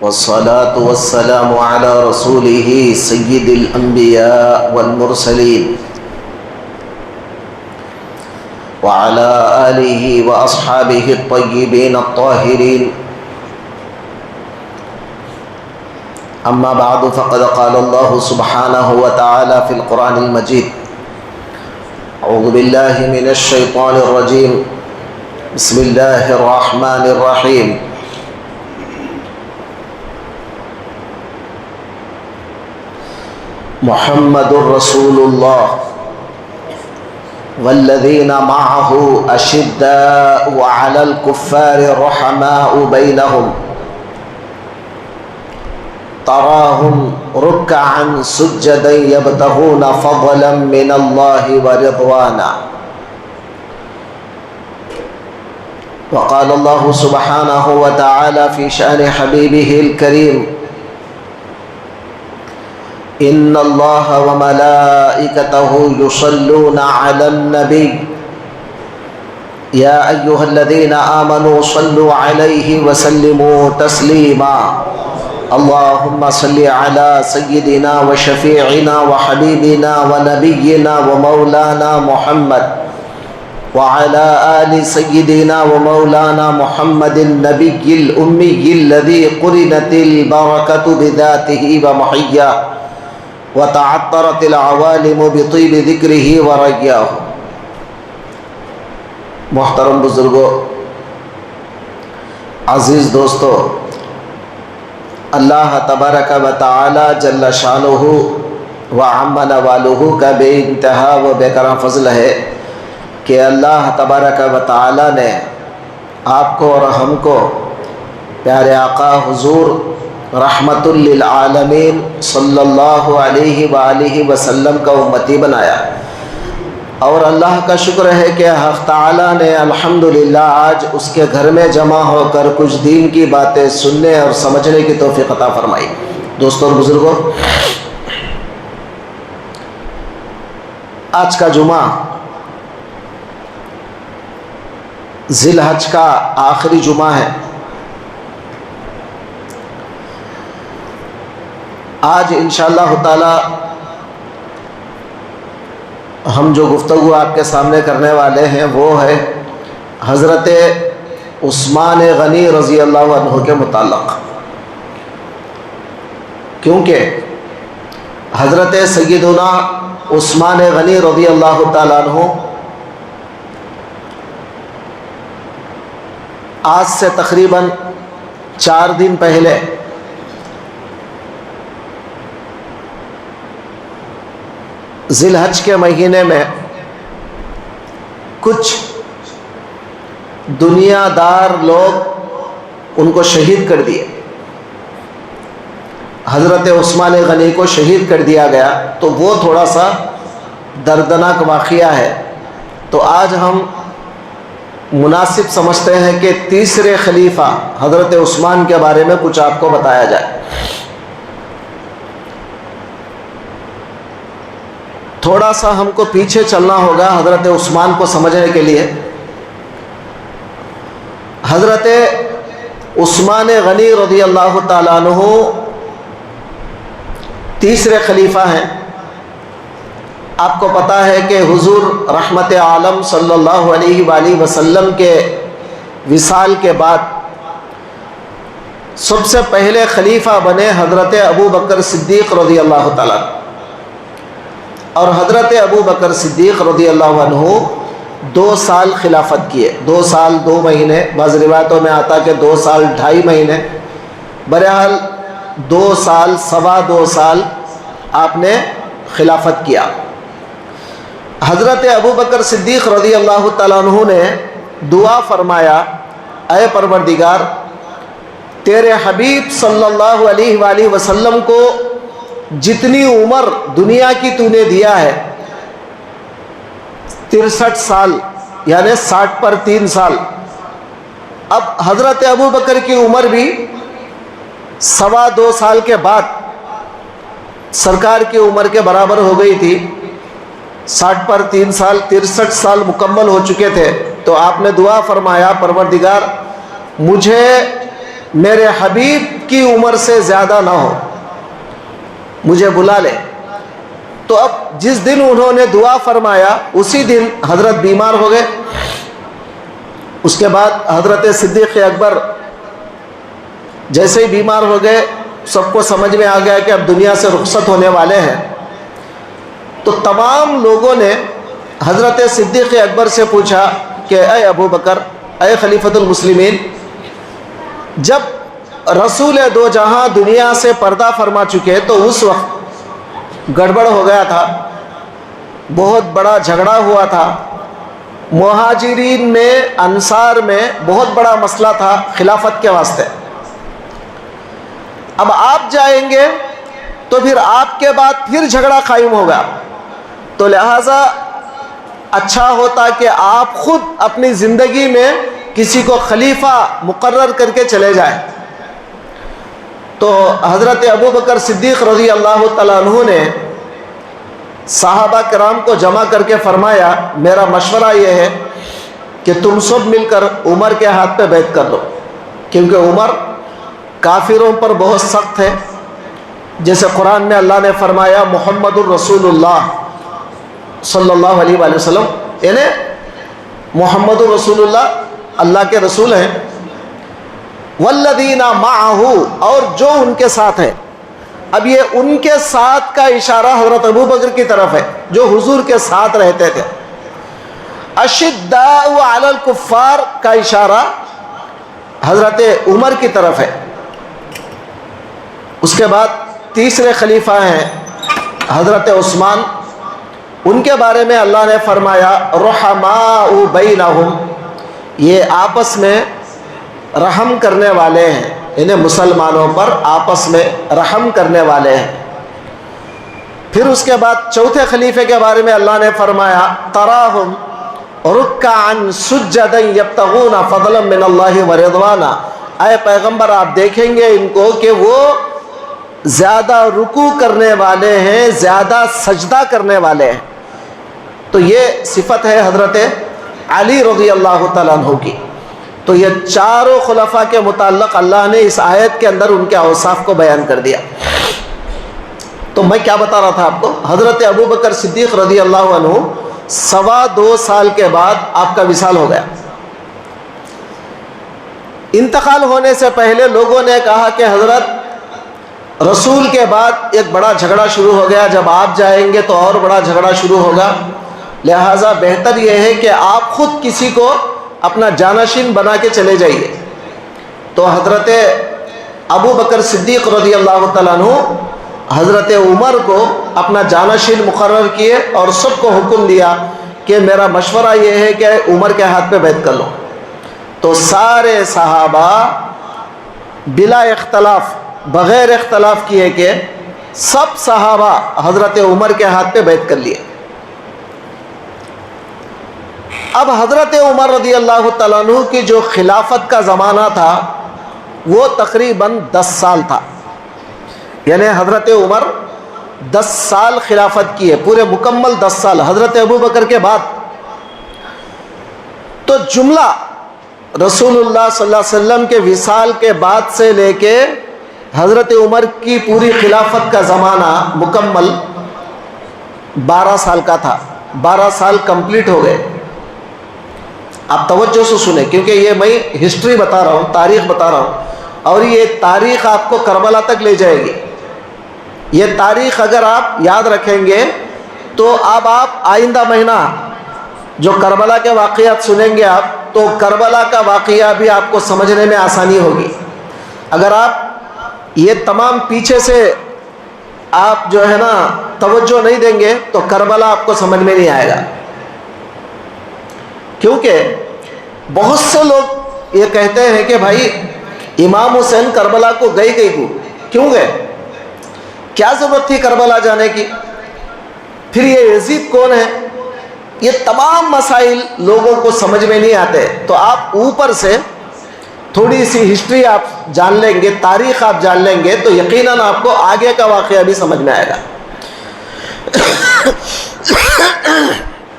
والصلاة والسلام على رسوله سيد الأنبياء والمرسلين وعلى آله وأصحابه الطيبين الطاهرين. أما بعد فقد قال الله سبحانه وتعالى في القرآن المجيد: أعوذ بالله من الشيطان الرجيم. بسم الله الرحمن الرحيم. محمد رسول الله والذين معه أشداء على الكفار رحماء بينهم تراهم ركعا سجدا يبتغون فضلا من الله ورضوانا. وقال الله سبحانه وتعالى في شأن حبيبه الكريم: إن الله وملائكته يصلون على النبي يا أيها الذين آمنوا صلوا عليه وسلموا تسليما. اللهم صل على سيدنا وشفيعنا وحبيبنا ونبينا ومولانا محمد وعلى آل سيدنا ومولانا محمد النبي الأمي الذي قرنت البركة بذاته ومحياه وتعطرت العوالم بطيب ذکرہ ورياه. محترم بزرگوں، عزیز دوستو، اللہ تبارک و تعالی جل شانہ و عم نوالہ کا بے انتہا و بے کرم فضل ہے کہ اللہ تبارک و تعالی نے آپ کو اور ہم کو پیارے آقا حضور رحمت للعالمین صلی اللہ علیہ وآلہ وسلم کا امتی بنایا، اور اللہ کا شکر ہے کہ حق تعالیٰ نے الحمدللہ آج اس کے گھر میں جمع ہو کر کچھ دین کی باتیں سننے اور سمجھنے کی توفیق عطا فرمائی. دوستوں اور بزرگوں، آج کا جمعہ ذی الحج کا آخری جمعہ ہے. آج انشاءاللہ تعالی ہم جو گفتگو آپ کے سامنے کرنے والے ہیں وہ ہے حضرت عثمان غنی رضی اللہ عنہ کے متعلق، کیونکہ حضرت سیدنا عثمان غنی رضی اللہ تعالیٰ عنہ آج سے تقریباً 4 دن پہلے ذی الحج کے مہینے میں کچھ دنیا دار لوگ ان کو شہید کر دیے. حضرت عثمان غنی کو شہید کر دیا گیا، تو وہ تھوڑا سا دردناک واقعہ ہے. تو آج ہم مناسب سمجھتے ہیں کہ تیسرے خلیفہ حضرت عثمان کے بارے میں کچھ آپ کو بتایا جائے. تھوڑا سا ہم کو پیچھے چلنا ہوگا حضرت عثمان کو سمجھنے کے لیے. حضرت عثمان غنی رضی اللہ تعالیٰ عنہ تیسرے خلیفہ ہیں. آپ کو پتہ ہے کہ حضور رحمت عالم صلی اللہ علیہ وآلہ وسلم کے وصال کے بعد سب سے پہلے خلیفہ بنے حضرت ابو بکر صدیق رضی اللہ تعالیٰ عنہ، اور حضرت ابو بکر صدیق رضی اللہ عنہ 2 سال خلافت کیے. 2 سال 2 مہینے، بعض روایتوں میں آتا کہ 2 سال 2.5 مہینے، بہرحال 2 سال 2.25 سال آپ نے خلافت کیا. حضرت ابو بکر صدیق رضی اللہ تعالیٰ عنہ نے دعا فرمایا: اے پروردگار، تیرے حبیب صلی اللہ علیہ وآلہ وسلم کو جتنی عمر دنیا کی تو نے دیا ہے 63 سال، یعنی 60 پر 3 سال. اب حضرت ابو بکر کی عمر بھی 2.25 سال کے بعد سرکار کی عمر کے برابر ہو گئی تھی. 60 پر 3 سال 63 سال مکمل ہو چکے تھے. تو آپ نے دعا فرمایا: پروردگار، مجھے میرے حبیب کی عمر سے زیادہ نہ ہو، مجھے بلا لے۔ تو اب جس دن انہوں نے دعا فرمایا اسی دن حضرت بیمار ہو گئے۔ اس کے بعد حضرت صدیق اکبر جیسے ہی بیمار ہو گئے، سب کو سمجھ میں آ گیا کہ اب دنیا سے رخصت ہونے والے ہیں، تو تمام لوگوں نے حضرت صدیق اکبر سے پوچھا کہ اے ابو بکر، اے خلیفۃ المسلمین، جب رسول دو جہاں دنیا سے پردہ فرما چکے تو اس وقت گڑبڑ ہو گیا تھا، بہت بڑا جھگڑا ہوا تھا، مہاجرین میں انصار میں بہت بڑا مسئلہ تھا خلافت کے واسطے۔ اب آپ جائیں گے تو پھر آپ کے بعد پھر جھگڑا قائم ہوگا، تو لہٰذا اچھا ہوتا کہ آپ خود اپنی زندگی میں کسی کو خلیفہ مقرر کر کے چلے جائیں۔ تو حضرت ابو بکر صدیق رضی اللہ تعالیٰ عنہ نے صحابہ کرام کو جمع کر کے فرمایا، میرا مشورہ یہ ہے کہ تم سب مل کر عمر کے ہاتھ پہ بیعت کر لو، کیونکہ عمر کافروں پر بہت سخت ہے۔ جیسے قرآن میں اللہ نے فرمایا محمد الرسول اللہ صلی اللہ علیہ وآلہ وسلم، یعنی محمد الرسول اللہ اللہ کے رسول ہیں، والذین معہ، اور جو ان کے ساتھ ہے۔ اب یہ ان کے ساتھ کا اشارہ حضرت ابو بکر کی طرف ہے جو حضور کے ساتھ رہتے تھے۔ اشداء علی الکفار کا اشارہ حضرت عمر کی طرف ہے۔ اس کے بعد تیسرے خلیفہ ہیں حضرت عثمان، ان کے بارے میں اللہ نے فرمایا رحماء بینہم، یہ آپس میں رحم کرنے والے ہیں، انہیں مسلمانوں پر آپس میں رحم کرنے والے ہیں۔ پھر اس کے بعد چوتھے خلیفے کے بارے میں اللہ نے فرمایا تراہم رکعا سجدا یبتغون فضلا من اللہ ورضوانا، اے پیغمبر آپ دیکھیں گے ان کو کہ وہ زیادہ رکوع کرنے والے ہیں، زیادہ سجدہ کرنے والے ہیں۔ تو یہ صفت ہے حضرت علی رضی اللہ تعالیٰ عنہ کی۔ تو یہ چاروں خلفاء کے متعلق اللہ نے اس آیت کے اندر ان کے اوصاف کو بیان کر دیا۔ تو میں کیا بتا رہا تھا آپ کو، حضرت ابو بکر صدیق رضی اللہ عنہ 2.25 سال کے بعد آپ کا وصال ہو گیا۔ انتقال ہونے سے پہلے لوگوں نے کہا کہ حضرت رسول کے بعد ایک بڑا جھگڑا شروع ہو گیا، جب آپ جائیں گے تو اور بڑا جھگڑا شروع ہوگا، لہٰذا بہتر یہ ہے کہ آپ خود کسی کو اپنا جانشین بنا کے چلے جائیے۔ تو حضرت ابو بکر صدیق رضی اللہ تعالیٰ عنہ حضرت عمر کو اپنا جانشین مقرر کیے اور سب کو حکم دیا کہ میرا مشورہ یہ ہے کہ عمر کے ہاتھ پہ بیعت کر لو۔ تو سارے صحابہ بلا اختلاف، بغیر اختلاف کیے کہ سب صحابہ حضرت عمر کے ہاتھ پہ بیعت کر لیے۔ اب حضرت عمر رضی اللہ تعالیٰ عنہ کی جو خلافت کا زمانہ تھا وہ تقریباً 10 سال تھا، یعنی حضرت عمر 10 سال خلافت کی ہے، پورے مکمل 10 سال حضرت ابو بکر کے بعد۔ تو جملہ رسول اللہ صلی اللہ علیہ وسلم کے وصال کے بعد سے لے کے حضرت عمر کی پوری خلافت کا زمانہ مکمل 12 سال کا تھا۔ 12 سال کمپلیٹ ہو گئے۔ آپ توجہ سے سنیں کیونکہ یہ میں ہسٹری بتا رہا ہوں، تاریخ بتا رہا ہوں، اور یہ تاریخ آپ کو کربلا تک لے جائے گی۔ یہ تاریخ اگر آپ یاد رکھیں گے تو اب آپ آئندہ مہینہ جو کربلا کے واقعات سنیں گے آپ، تو کربلا کا واقعہ بھی آپ کو سمجھنے میں آسانی ہوگی۔ اگر آپ یہ تمام پیچھے سے آپ جو ہے نا توجہ نہیں دیں گے تو کربلا آپ کو سمجھ میں نہیں آئے گا، کیونکہ بہت سے لوگ یہ کہتے ہیں کہ بھائی امام حسین کربلا کو گئے کیوں گئے، کیا ضرورت تھی کربلا جانے کی، پھر یہ یزید کون ہے، یہ تمام مسائل لوگوں کو سمجھ میں نہیں آتے۔ تو آپ اوپر سے تھوڑی سی ہسٹری آپ جان لیں گے، تاریخ آپ جان لیں گے تو یقیناً آپ کو آگے کا واقعہ بھی سمجھ میں آئے گا۔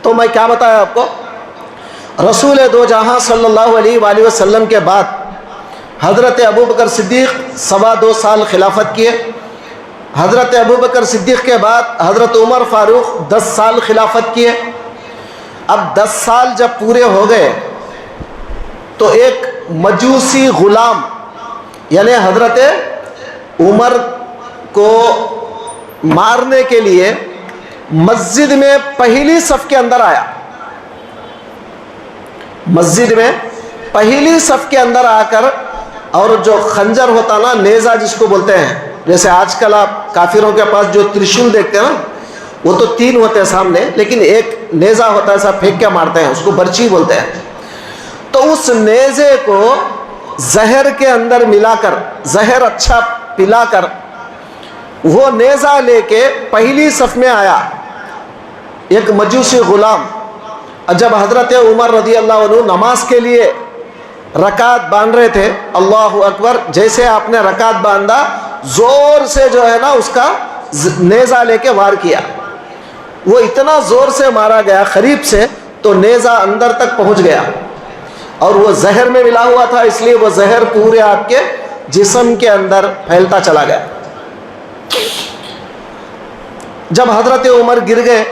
تو میں کیا بتایا آپ کو، رسول دو جہاں صلی اللہ علیہ وآلہ وسلم کے بعد حضرت ابو بکر صدیق 2.25 سال خلافت کیے. حضرت ابو بکر صدیق کے بعد حضرت عمر فاروق 10 سال خلافت کیے. اب 10 سال جب پورے ہو گئے تو ایک مجوسی غلام یعنی حضرت عمر کو مارنے کے لیے مسجد میں پہلی صف کے اندر آیا. مسجد میں پہلی صف کے اندر آ کر اور جو خنجر ہوتا نا، نیزہ جس کو بولتے ہیں، جیسے آج کل آپ کافروں کے پاس جو ترشول دیکھتے ہیں نا، وہ تو 3 ہوتے ہیں سامنے، لیکن ایک نیزہ ہوتا ہے، ایسا پھینک کے مارتے ہیں، اس کو برچی بولتے ہیں. تو اس نیزے کو زہر کے اندر ملا کر، زہر اچھا پلا کر، وہ نیزہ لے کے پہلی صف میں آیا ایک مجوسی غلام. جب حضرت عمر رضی اللہ عنہ نماز کے لیے رکعت باندھ رہے تھے، اللہ اکبر، جیسے آپ نے رکعت باندھا زور سے جو ہے نا اس کا نیزہ لے کے وار کیا. وہ اتنا زور سے مارا گیا قریب سے تو نیزہ اندر تک پہنچ گیا، اور وہ زہر میں ملا ہوا تھا، اس لیے وہ زہر پورے آپ کے جسم کے اندر پھیلتا چلا گیا. جب حضرت عمر گر گئے،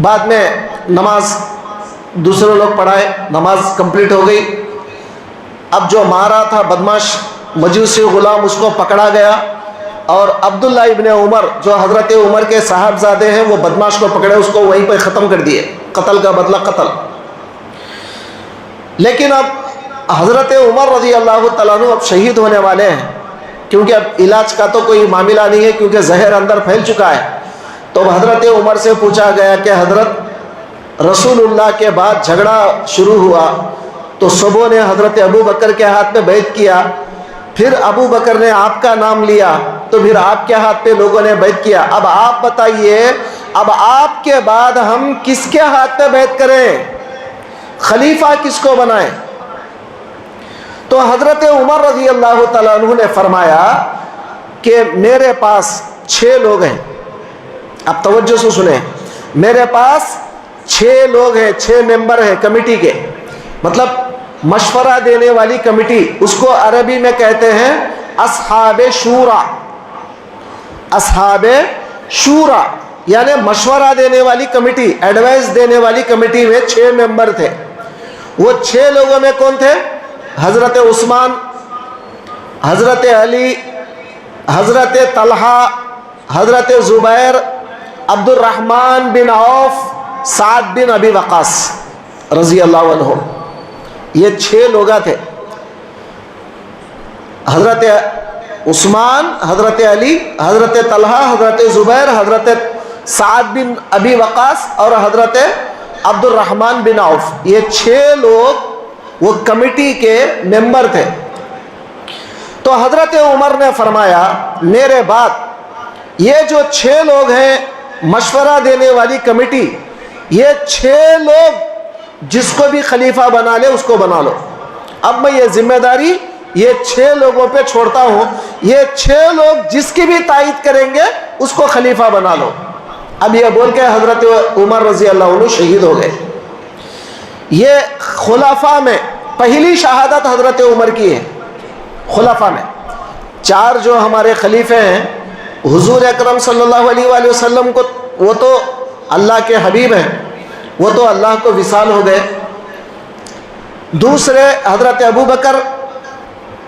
بعد میں نماز دوسرے لوگ پڑھائے، نماز کمپلیٹ ہو گئی. اب جو مارا تھا بدماش مجوسی غلام، اس کو پکڑا گیا، اور عبداللہ ابن عمر جو حضرت عمر کے صاحبزادے ہیں، وہ بدماش کو پکڑے، اس کو وہیں پہ ختم کر دیے، قتل کا بدلہ قتل. لیکن اب حضرت عمر رضی اللہ تعالیٰ عنہ اب شہید ہونے والے ہیں، کیونکہ اب علاج کا تو کوئی معاملہ نہیں ہے، کیونکہ زہر اندر پھیل چکا ہے. تو حضرت عمر سے پوچھا گیا کہ حضرت رسول اللہ کے بعد جھگڑا شروع ہوا تو سبوں نے حضرت ابو بکر کے ہاتھ پہ بیعت کیا، پھر ابو بکر نے آپ کا نام لیا تو پھر آپ کے ہاتھ پہ لوگوں نے بیعت کیا. اب آپ بتائیے، اب آپ کے بعد ہم کس کے ہاتھ پہ بیعت کریں؟ خلیفہ کس کو بنائیں؟ تو حضرت عمر رضی اللہ تعالیٰ عنہ نے فرمایا کہ میرے پاس 6 لوگ ہیں. اب توجہ سے سنیں، میرے پاس 6 لوگ ہیں، 6 ممبر ہیں کمیٹی کے، مطلب مشورہ دینے والی کمیٹی. اس کو عربی میں کہتے ہیں اصحاب شورا. اصحاب شورا یعنی مشورہ دینے والی کمیٹی، ایڈوائز دینے والی کمیٹی میں 6 ممبر تھے. وہ 6 لوگوں میں کون تھے؟ حضرت عثمان، حضرت علی، حضرت طلحہ، حضرت زبیر، عبد الرحمن بن عوف، سعد بن ابی وقاص رضی اللہ عنہ. یہ 6 لوگ تھے، حضرت عثمان، حضرت علی، حضرت طلحہ، حضرت زبیر، حضرت سعد بن ابی وقاص اور حضرت عبد الرحمن بن عوف. یہ 6 لوگ وہ کمیٹی کے ممبر تھے. تو حضرت عمر نے فرمایا میرے بعد یہ جو 6 لوگ ہیں مشورہ دینے والی کمیٹی، یہ 6 لوگ جس کو بھی خلیفہ بنا لے اس کو بنا لو. اب میں یہ ذمہ داری یہ 6 لوگوں پہ چھوڑتا ہوں، یہ 6 لوگ جس کی بھی تائید کریں گے اس کو خلیفہ بنا لو. اب یہ بول کے حضرت عمر رضی اللہ عنہ شہید ہو گئے. یہ خلفاء میں پہلی شہادت حضرت عمر کی ہے. خلفاء میں 4 جو ہمارے خلیفے ہیں، حضور اکرم صلی اللہ علیہ وآلہ وسلم کو، وہ تو اللہ کے حبیب ہیں، وہ تو اللہ کو وصال ہو گئے. دوسرے حضرت ابو بکر،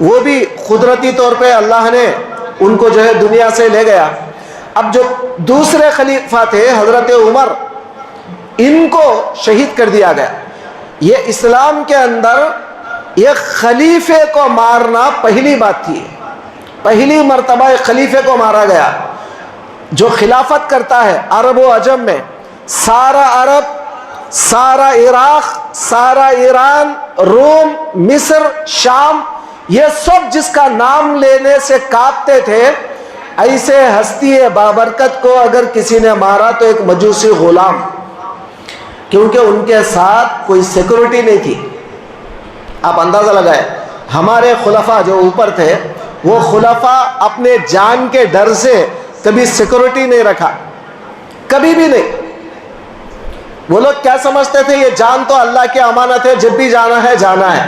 وہ بھی قدرتی طور پہ اللہ نے ان کو جو ہے دنیا سے لے گیا. اب جو دوسرے خلیفہ تھے حضرت عمر، ان کو شہید کر دیا گیا. یہ اسلام کے اندر ایک خلیفے کو مارنا پہلی بات تھی، پہلی مرتبہ ایک خلیفے کو مارا گیا جو خلافت کرتا ہے عرب و عجم میں. سارا عرب، سارا عراق، سارا ایران، روم، مصر، شام، یہ سب جس کا نام لینے سے کانپتے تھے. ایسے ہستی بابرکت کو اگر کسی نے مارا تو ایک مجوسی غلام، کیونکہ ان کے ساتھ کوئی سیکورٹی نہیں تھی. آپ اندازہ لگائیں، ہمارے خلفاء جو اوپر تھے وہ خلفاء اپنے جان کے ڈر سے کبھی سیکورٹی نہیں رکھا، کبھی بھی نہیں. وہ لوگ کیا سمجھتے تھے؟ یہ جان تو اللہ کی امانت ہے، جب بھی جانا ہے جانا ہے.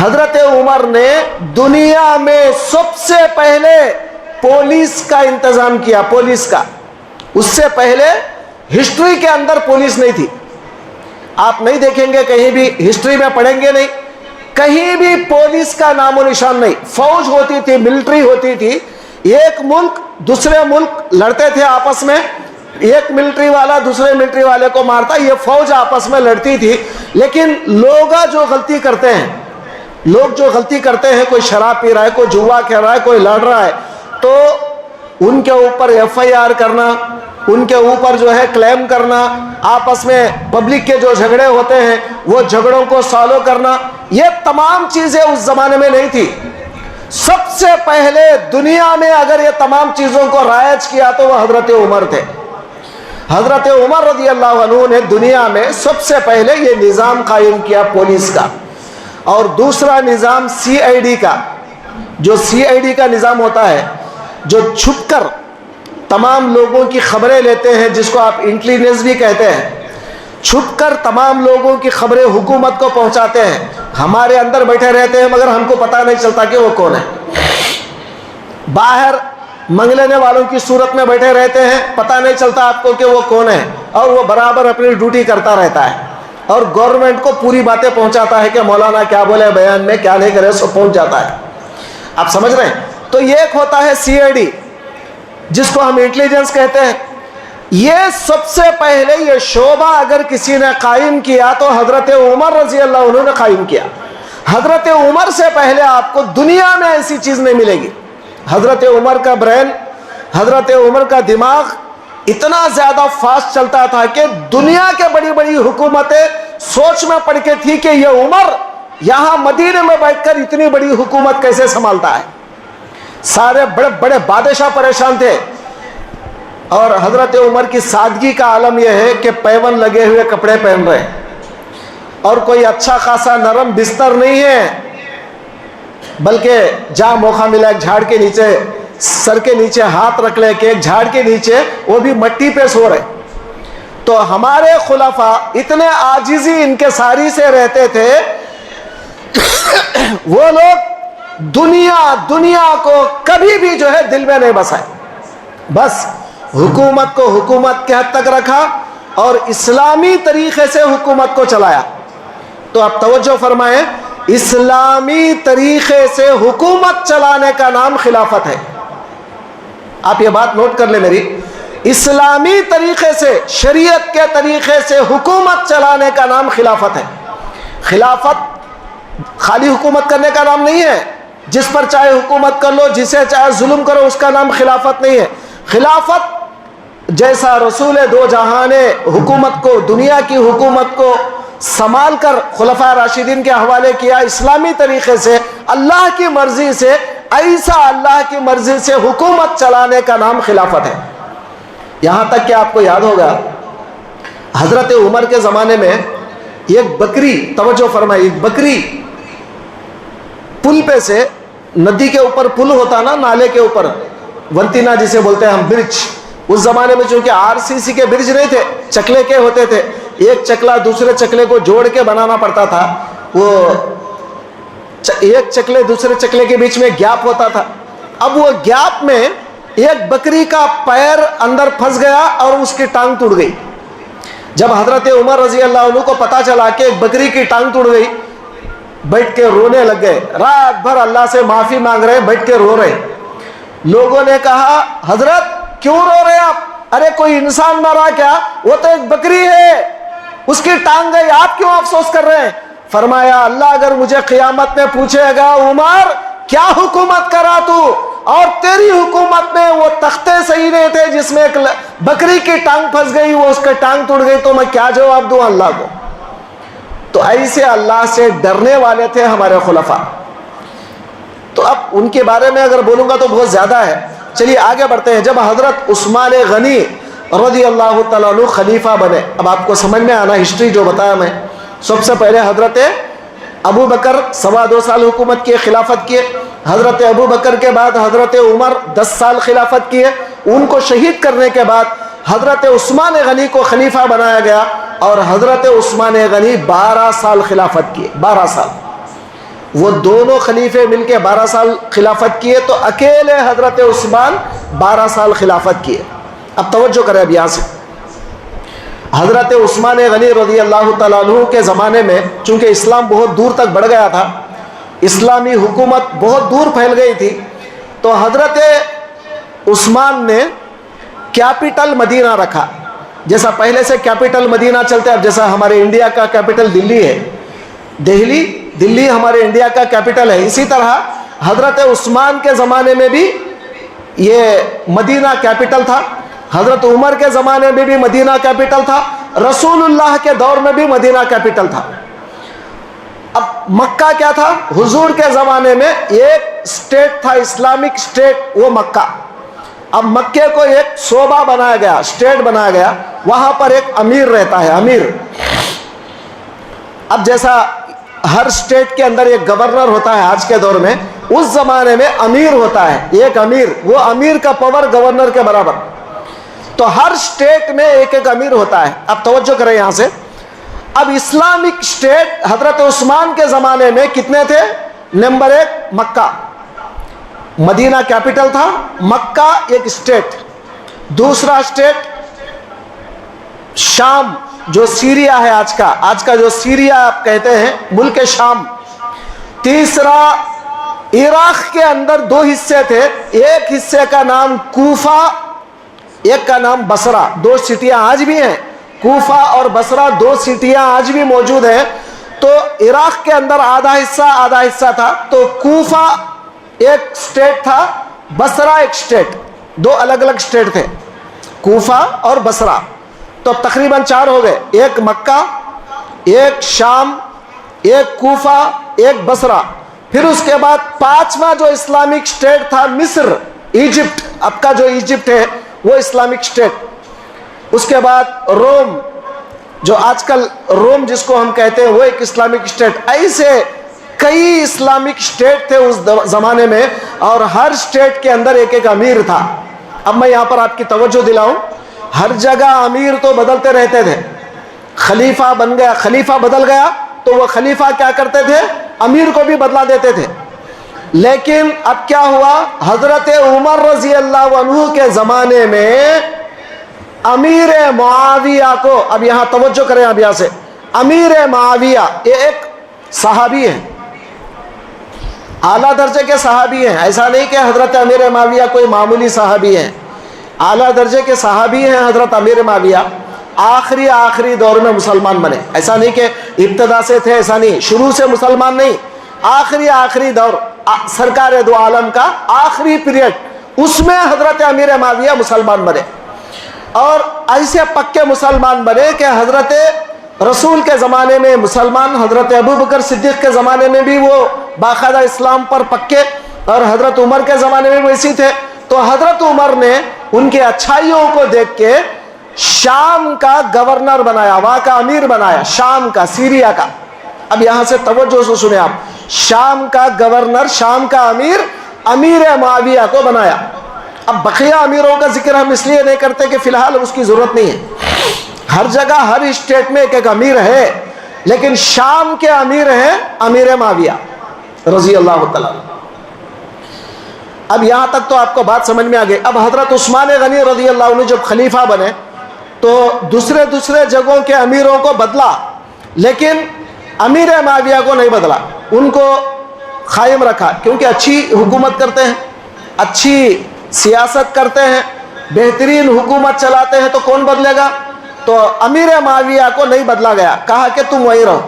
حضرت عمر نے دنیا میں سب سے پہلے پولیس کا انتظام کیا، پولیس کا. اس سے پہلے ہسٹری کے اندر پولیس نہیں تھی. آپ نہیں دیکھیں گے کہیں بھی، ہسٹری میں پڑھیں گے نہیں، کہیں بھی پولیس کا نام و نشان نہیں. فوج ہوتی تھی، ملٹری ہوتی تھی. ایک ملک دوسرے ملک لڑتے تھے آپس میں، ایک ملٹری والا دوسرے ملٹری والے کو مارتا، یہ فوج آپس میں لڑتی تھی. لیکن لوگ جو غلطی کرتے ہیں، کوئی شراب پی رہا ہے، کوئی جوا کھیل رہا ہے، کوئی لڑ رہا ہے، تو ان کے اوپر FIR کرنا، ان کے اوپر جو ہے کلیم کرنا، آپس میں پبلک کے جو جھگڑے ہوتے ہیں وہ جھگڑوں کو سالو کرنا، یہ تمام چیزیں اس زمانے میں نہیں تھی. سب سے پہلے دنیا میں اگر یہ تمام چیزوں کو رائج کیا تو وہ حضرت عمر تھے. حضرت عمر رضی اللہ عنہ نے دنیا میں سب سے پہلے یہ نظام قائم کیا پولیس کا. اور دوسرا نظام CID کا، جو CID کا نظام ہوتا ہے، جو چھپ کر تمام لوگوں کی خبریں لیتے ہیں، جس کو آپ انٹیلیجنس بھی کہتے ہیں. چھپ کر تمام لوگوں کی خبریں حکومت کو پہنچاتے ہیں. ہمارے اندر بیٹھے رہتے ہیں مگر ہم کو پتہ نہیں چلتا کہ وہ کون ہے. باہر منگ لینے والوں کی صورت میں بیٹھے رہتے ہیں، پتہ نہیں چلتا آپ کو کہ وہ کون ہے، اور وہ برابر اپنی ڈیوٹی کرتا رہتا ہے اور گورنمنٹ کو پوری باتیں پہنچاتا ہے کہ مولانا کیا بولے بیان میں، کیا نہیں کرے، سب پہنچ جاتا ہے. آپ سمجھ رہے ہیں؟ تو یہ ایک ہوتا ہے CID، جس کو ہم انٹیلیجنس کہتے ہیں. یہ سب سے پہلے یہ شعبہ اگر کسی نے قائم کیا تو حضرت عمر رضی اللہ عنہ نے قائم کیا. حضرت عمر سے پہلے آپ کو دنیا میں ایسی چیز نہیں ملے گی. حضرت عمر کا برین، حضرت عمر کا دماغ اتنا زیادہ فاسٹ چلتا تھا کہ دنیا کے بڑی بڑی حکومتیں سوچ میں پڑ کے تھی کہ یہ عمر یہاں مدینے میں بیٹھ کر اتنی بڑی حکومت کیسے سنبھالتا ہے. سارے بڑے بڑے بادشاہ پریشان تھے. اور حضرت عمر کی سادگی کا عالم یہ ہے کہ پیون لگے ہوئے کپڑے پہن رہے ہیں، اور کوئی اچھا خاصا نرم بستر نہیں ہے، بلکہ جہاں موقع ملا ایک جھاڑ کے نیچے، سر کے نیچے ہاتھ رکھ لے کے ایک جھاڑ کے نیچے، وہ بھی مٹی پہ سو رہے. تو ہمارے خلفاء اتنے عاجزی انکساری سے رہتے تھے. وہ لوگ دنیا کو کبھی بھی جو ہے دل میں نہیں بسائے، بس حکومت کو حکومت کے حد تک رکھا اور اسلامی طریقے سے حکومت کو چلایا. تو آپ توجہ فرمائیں، اسلامی طریقے سے حکومت چلانے کا نام خلافت ہے. آپ یہ بات نوٹ کر لیں میری، اسلامی طریقے سے، شریعت کے طریقے سے حکومت چلانے کا نام خلافت ہے. خلافت خالی حکومت کرنے کا نام نہیں ہے، جس پر چاہے حکومت کر لو، جسے چاہے ظلم کرو، اس کا نام خلافت نہیں ہے. خلافت جیسا رسول دو جہاں نے حکومت کو، دنیا کی حکومت کو سنبھال کر خلفاء راشدین کے حوالے کیا اسلامی طریقے سے، اللہ کی مرضی سے، ایسا اللہ کی مرضی سے حکومت چلانے کا نام خلافت ہے. یہاں تک کہ آپ کو یاد ہوگا حضرت عمر کے زمانے میں ایک بکری، توجہ فرمائے، ایک بکری پل پہ سے، ندی کے اوپر پل ہوتا نا، نالے کے اوپر ونتینا جسے بولتے ہیں ہم، برج. اس زمانے میں چونکہ RCC کے برج نہیں تھے، چکلے کے ہوتے تھے، ایک چکلا دوسرے چکلے کو جوڑ کے بنانا پڑتا تھا. وہ ایک چکلے دوسرے چکلے کے بیچ میں گیپ ہوتا تھا. اب وہ گیپ میں ایک بکری کا پیر اندر پھنس گیا اور اس کی ٹانگ ٹوٹ گئی. جب حضرت عمر رضی اللہ عنہ کو پتا چلا کہ ایک بکری کی ٹانگ ٹوٹ گئی، بیٹھ کے رونے لگ گئے. رات بھر اللہ سے معافی مانگ رہے، بیٹھ کے رو رہے. لوگوں نے کہا حضرت کیوں رو رہے آپ؟ ارے کوئی انسان مرا کیا؟ وہ تو ایک بکری ہے، اس کی ٹانگ گئی، آپ کیوں افسوس کر رہے ہیں؟ فرمایا اللہ اگر مجھے قیامت میں پوچھے گا عمر کیا حکومت کرا تو، اور تیری حکومت میں وہ تختے صحیح نہیں تھے جس میں ایک بکری کی ٹانگ پھنس گئی، وہ اس کی ٹانگ ٹوٹ گئی، تو میں کیا جواب دوں اللہ کو؟ تو ایسے اللہ سے ڈرنے والے تھے ہمارے خلفاء. تو اب ان کے بارے میں اگر بولوں گا تو بہت زیادہ ہے. چلیے آگے بڑھتے ہیں. جب حضرت عثمان غنی رضی اللہ تعالیٰ عنہ خلیفہ بنے، اب آپ کو سمجھ میں آنا ہسٹری جو بتایا میں. سب سے پہلے حضرت ابو بکر 2.25 سال حکومت کیے، خلافت کیے. حضرت ابو بکر کے بعد حضرت عمر 10 سال خلافت کیے. ان کو شہید کرنے کے بعد حضرت عثمان غنی کو خلیفہ بنایا گیا اور حضرت عثمان غنی 12 سال خلافت کیے، 12 سال. وہ دونوں خلیفے مل کے 12 سال خلافت کیے تو اکیلے حضرت عثمان 12 سال خلافت کیے. اب توجہ کریں اب یہاں سے. حضرت عثمان غنی رضی اللہ تعالیٰ عنہ کے زمانے میں چونکہ اسلام بہت دور تک بڑھ گیا تھا, اسلامی حکومت بہت دور پھیل گئی تھی, تو حضرت عثمان نے کیپٹل مدینہ رکھا. جیسا پہلے سے کیپٹل مدینہ چلتے, اب جیسا ہمارے انڈیا کا کیپٹل دلی ہے, دلی ہمارے انڈیا کا کیپٹل ہے, اسی طرح حضرت عثمان کے زمانے میں بھی یہ مدینہ کیپٹل تھا, حضرت عمر کے زمانے میں بھی مدینہ کیپٹل تھا, رسول اللہ کے دور میں بھی مدینہ کیپٹل تھا. اب مکہ کیا تھا؟ حضور کے زمانے میں ایک اسٹیٹ تھا, اسلامک اسٹیٹ, وہ مکہ. اب مکے کو ایک صوبہ بنایا گیا, اسٹیٹ بنایا گیا, وہاں پر ایک امیر رہتا ہے, امیر. اب جیسا ہر اسٹیٹ کے اندر ایک گورنر ہوتا ہے آج کے دور میں, اس زمانے میں امیر ہوتا ہے, ایک امیر, وہ امیر کا پاور گورنر کے برابر. تو ہر اسٹیٹ میں ایک ایک امیر ہوتا ہے. اب توجہ کریں یہاں سے. اب اسلامک اسٹیٹ حضرت عثمان کے زمانے میں کتنے تھے؟ نمبر 1 مکہ, مدینہ کیپٹل تھا, مکہ ایک اسٹیٹ. دوسرا اسٹیٹ شام, جو سیریا ہے آج کا جو سیریا آپ کہتے ہیں, ملک شام. تیسرا عراق کے اندر 2 حصے تھے, ایک حصے کا نام کوفہ, ایک کا نام بصرہ. 2 سٹیاں آج بھی ہیں, کوفہ اور بصرہ 2 سٹیاں آج بھی موجود ہیں. تو عراق کے اندر آدھا حصہ تھا. تو کوفہ ایک اسٹیٹ تھا, بصرہ ایک اسٹیٹ, 2 الگ الگ اسٹیٹ تھے, کوفہ اور بصرہ. تو تقریباً 4 ہو گئے, ایک مکہ, ایک شام, ایک کوفہ, ایک بصرہ. پھر اس کے بعد 5واں جو اسلامک اسٹیٹ تھا مصر, ایجپٹ, اب کا جو ایجپٹ ہے وہ اسلامک اسٹیٹ. اس کے بعد روم, جو آج کل روم جس کو ہم کہتے ہیں, وہ ایک اسلامک اسٹیٹ. ایسے کئی اسلامک اسٹیٹ تھے اس زمانے میں, اور ہر اسٹیٹ کے اندر ایک ایک امیر تھا. اب میں یہاں پر آپ کی توجہ دلاؤں, ہر جگہ امیر تو بدلتے رہتے تھے. خلیفہ بن گیا, خلیفہ بدل گیا, تو وہ خلیفہ کیا کرتے تھے؟ امیر کو بھی بدلا دیتے تھے. لیکن اب کیا ہوا؟ حضرت عمر رضی اللہ عنہ کے زمانے میں امیر معاویہ کو, اب یہاں توجہ کریں, اب یہاں سے, امیر معاویہ یہ ایک صحابی ہے, اعلیٰ درجے کے صحابی ہیں. ایسا نہیں کہ حضرت امیر معاویہ کوئی معمولی صحابی ہیں, اعلیٰ درجے کے صحابی ہیں حضرت امیر معاویہ. آخری دور میں مسلمان بنے, ایسا نہیں کہ ابتدا سے تھے, ایسا نہیں, شروع سے مسلمان نہیں, آخری دور, سرکار دو عالم کا آخری پیریڈ, اس میں حضرت امیر معاویہ مسلمان بنے. اور ایسے پکے مسلمان بنے کہ حضرت رسول کے زمانے میں مسلمان, حضرت ابو بکر صدیق کے زمانے میں بھی وہ باقاعدہ اسلام پر پکے, اور حضرت عمر کے زمانے میں بھی ویسی تھے. تو حضرت عمر نے ان کے اچھائیوں کو دیکھ کے شام کا گورنر بنایا, وہاں کا امیر بنایا, شام کا, سیریا کا. اب یہاں سے توجہ سے سنیں آپ, شام کا گورنر, شام کا امیر, امیر معاویہ کو بنایا. اب بقیہ امیروں کا ذکر ہم اس لیے نہیں کرتے کہ فی الحال اس کی ضرورت نہیں ہے, ہر جگہ ہر اسٹیٹ میں ایک ایک امیر ہے, لیکن شام کے امیر ہیں امیر معاویہ رضی اللہ تعالیٰ. اب یہاں تک تو آپ کو بات سمجھ میں آ گئی. اب حضرت عثمان غنی رضی اللہ عنہ جب خلیفہ بنے تو دوسرے جگہوں کے امیروں کو بدلا, لیکن امیر معاویہ کو نہیں بدلا, ان کو قائم رکھا, کیونکہ اچھی حکومت کرتے ہیں, اچھی سیاست کرتے ہیں, بہترین حکومت چلاتے ہیں, تو کون بدلے گا؟ تو امیر معاویہ کو نہیں بدلا گیا, کہا کہ تم وہیں رہو,